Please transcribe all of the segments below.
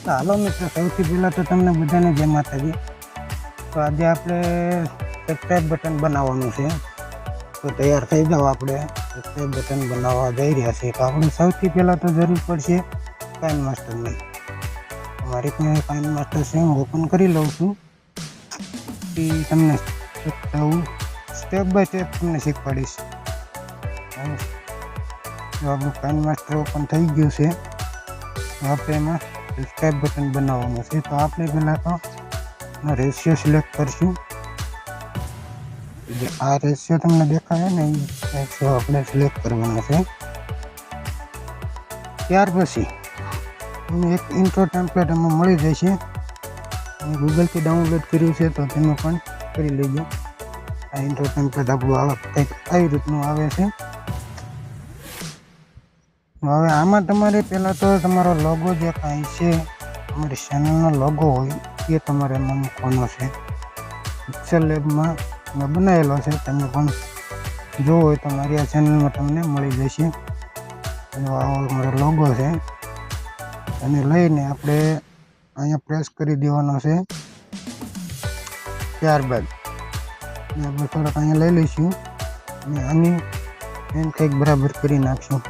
તો હાલો મિત્રો, સૌથી પહેલાં તો તમને બધાને જય માતાજી। તો આજે આપણે સબસ્ક્રાઈબ બટન બનાવવાનું છે, તો તૈયાર થઈ જાઓ। આપણે સબસ્ક્રાઈબ બટન બનાવવા જઈ રહ્યા છીએ। તો આપણે સૌથી પહેલાં તો જરૂર પડશે કાઇન માસ્ટરની। મારી પાસે કાઇન માસ્ટર છે, હું ઓપન કરી લઉં છું। એ તમને સ્ટેપ બાય સ્ટેપ તમને શીખવાડીશ। જો આપણું કાઇન માસ્ટર ઓપન થઈ ગયું છે, તો આપણે એમાં સબસ્ક્રાઈબ બટન બનાવવાનું છે। તો આપણે પહેલાં તો રેશિયો સિલેક્ટ કરશું। જે આ રેશિયો તમને દેખાય ને, એ રેશિયો આપણે સિલેક્ટ કરવાનો છે। ત્યાર પછી એક ઇન્ટ્રો ટેમ્પલેટ એમાં મળી જશે। ગૂગલથી ડાઉનલોડ કર્યું છે, તો તમે પણ કરી લેજો। આ ઇન્ટ્રો ટેમ્પલેટ આપણું કંઈક આવી રીતનું આવે છે। હવે આમાં તમારે પહેલાં તો તમારો લોગો જે કાંઈ છે, તમારી ચેનલનો લોગો હોય એ તમારે એમાં મૂકવાનો છે। પિક્સેલ લેબમાં મેં બનાવેલો છે, તમે પણ જો હોય તો મારી આ ચેનલમાં તમને મળી જશે। આવો મારો લોગો છે, એને લઈને આપણે અહીંયા પ્રેસ કરી દેવાનો છે। ત્યારબાદ આપણે થોડાક અહીંયા લઈ લઈશું અને આની એમ કંઈક બરાબર કરી નાખશું।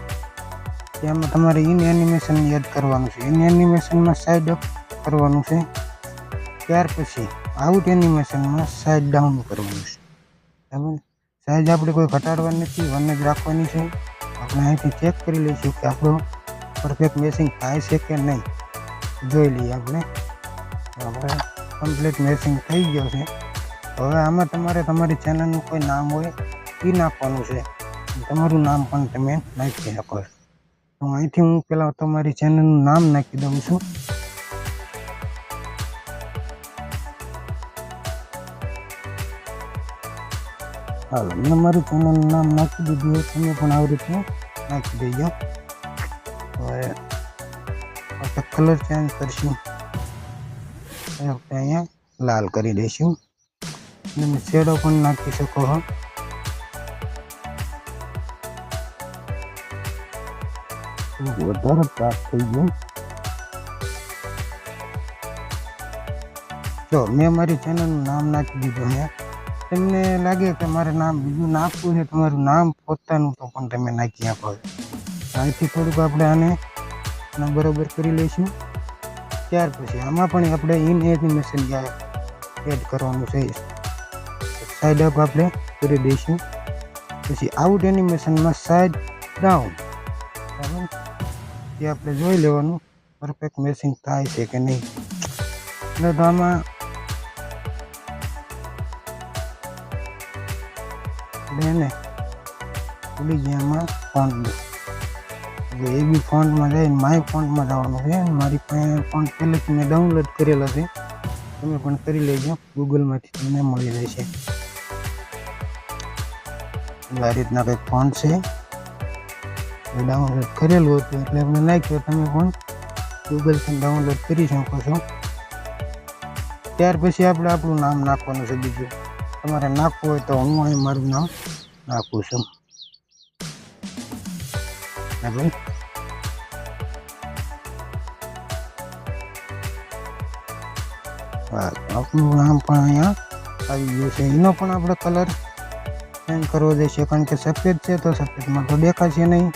તેમાં તમારે ઇન એનિમેશન એડ કરવાનું છે। ઇન એનિમેશનમાં સાઈડ અપ કરવાનું છે। ત્યાર પછી આઉટ એનિમેશનમાં સાઈડ ડાઉન કરવાનું છે। બરાબર, સાઈઝ આપણે કોઈ ઘટાડવાની નથી, 1 જ રાખવાની છે। આપણે અહીંથી ચેક કરી લઈશું કે આપણું પરફેક્ટ મેચિંગ થાય છે કે નહીં, જોઈ લઈએ આપણે કમ્પ્લીટ મેચિંગ થઈ ગયો છે। હવે આમાં તમારે તમારી ચેનલનું કોઈ નામ હોય એ નાખવાનું છે। તમારું નામ પણ તમે નાખી શકો છો। તો અહીંથી હું પહેલાં તમારી ચેનલનું નામ નાખી દઉં છું। હાલો, મેં મારી ચેનલનું નામ નાખી દીધું હોય, તમે પણ આવી રીતે નાખી દેજો। હવે આપણે કલર ચેન્જ કરશું, આપણે અહીંયા લાલ કરી દઈશું। તમે શેડો પણ નાખી શકો છો। વધારે પ્રાપ્ત થઈ ગયું। જો મેં મારી ચેનલનું નામ નાખી દીધું છે। તમને લાગે કે મારે નામ બીજું નાખવું છે, તમારું નામ પોતાનું, તો પણ તમે નાખી આપો। અહીંથી થોડુંક આપણે આને બરાબર કરી લઈશું। ત્યાર પછી આમાં પણ આપણે ઇન એનિમેશન એડ કરવાનું છે। સાઈડ અપ આપણે કરી દઈશું। પછી આઉટ એનિમેશનમાં સાઈડ ડાઉન, બરાબર, એ આપણે જોઈ લેવાનું પરફેક્ટ મેચિંગ થાય છે કે નહીં। એટલે તો આમાં એને ભૂલી ગયા આમાં ફોન્ટ, એ બી ફોન્ટમાં જઈને માય ફોન્ટમાં જવાનું છે। મારી પાસે ફોન્ટ પહેલેથી મેં ડાઉનલોડ કરેલો છે, તમે પણ કરી લેજો, ગૂગલમાંથી તમને મળી રહેશે। આ રીતના કંઈક ફોન્ટ છે, ડાઉનલોડ કરેલું હતું એટલે આપણે નાખ્યું। તમે પણ ગૂગલથી ડાઉનલોડ કરી શકો છો। ત્યાર પછી આપણે આપણું નામ નાખવાનું છે। બીજું તમારે નાખવું હોય તો હું અહીં મારું નામ નાખું છું। બરાબર, આપણું નામ પણ અહીંયા આવી ગયું છે। એનો પણ આપણે કલર ચેન્જ કરવો જઈશે, કારણ કે સફેદ છે તો સફેદમાં તો દેખાશે નહીં।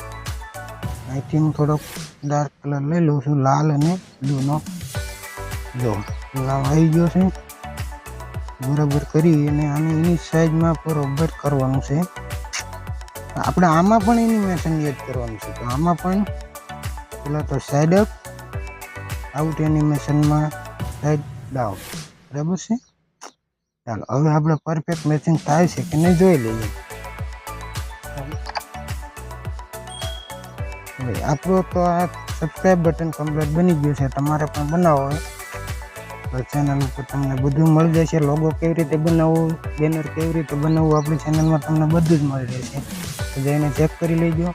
અહીંથી હું થોડોક ડાર્ક કલર લઈ લઉં છું, લાલ અને બ્લુનો। જો નામ આવી ગયો છે, બરાબર કરી અને આને એની સાઈઝમાં બરાબર કરવાનું છે। આપણે આમાં પણ એનિમેશન એડ કરવાનું છે। તો આમાં પણ પહેલાં તો સાઈડ અપ, આઉટ એનિમેશનમાં સાઈડ ડાઉન, બરાબર છે। ચાલો, હવે આપણે પરફેક્ટ મેચિંગ થાય છે કે નહીં જોઈ લઈએ। હવે આપણું તો આ સબસ્ક્રાઈબ બટન કમ્પ્લીટ બની ગયું છે। તમારે પણ બનાવવો હોય તો ચેનલ ઉપર તમને બધું મળી જશે। લોગો કેવી રીતે બનાવવું, બેનર કેવી રીતે બનાવવું, આપણી ચેનલમાં તમને બધું જ મળી રહેશે। તો જઈને ચેક કરી લેજો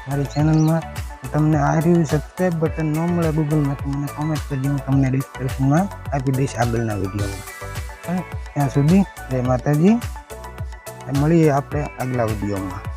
મારી ચેનલમાં। તમને આ રહ્યું સબસ્ક્રાઈબ બટન ન મળે ગૂગલમાં તો મને કોમેન્ટ કરજો, હું તમને ડિસ્ક્રિપ્શનમાં આપી દઈશ આગળના વિડીયોમાં। ત્યાં સુધી જય માતાજી, મળીએ આપણે આગલા વિડીયોમાં।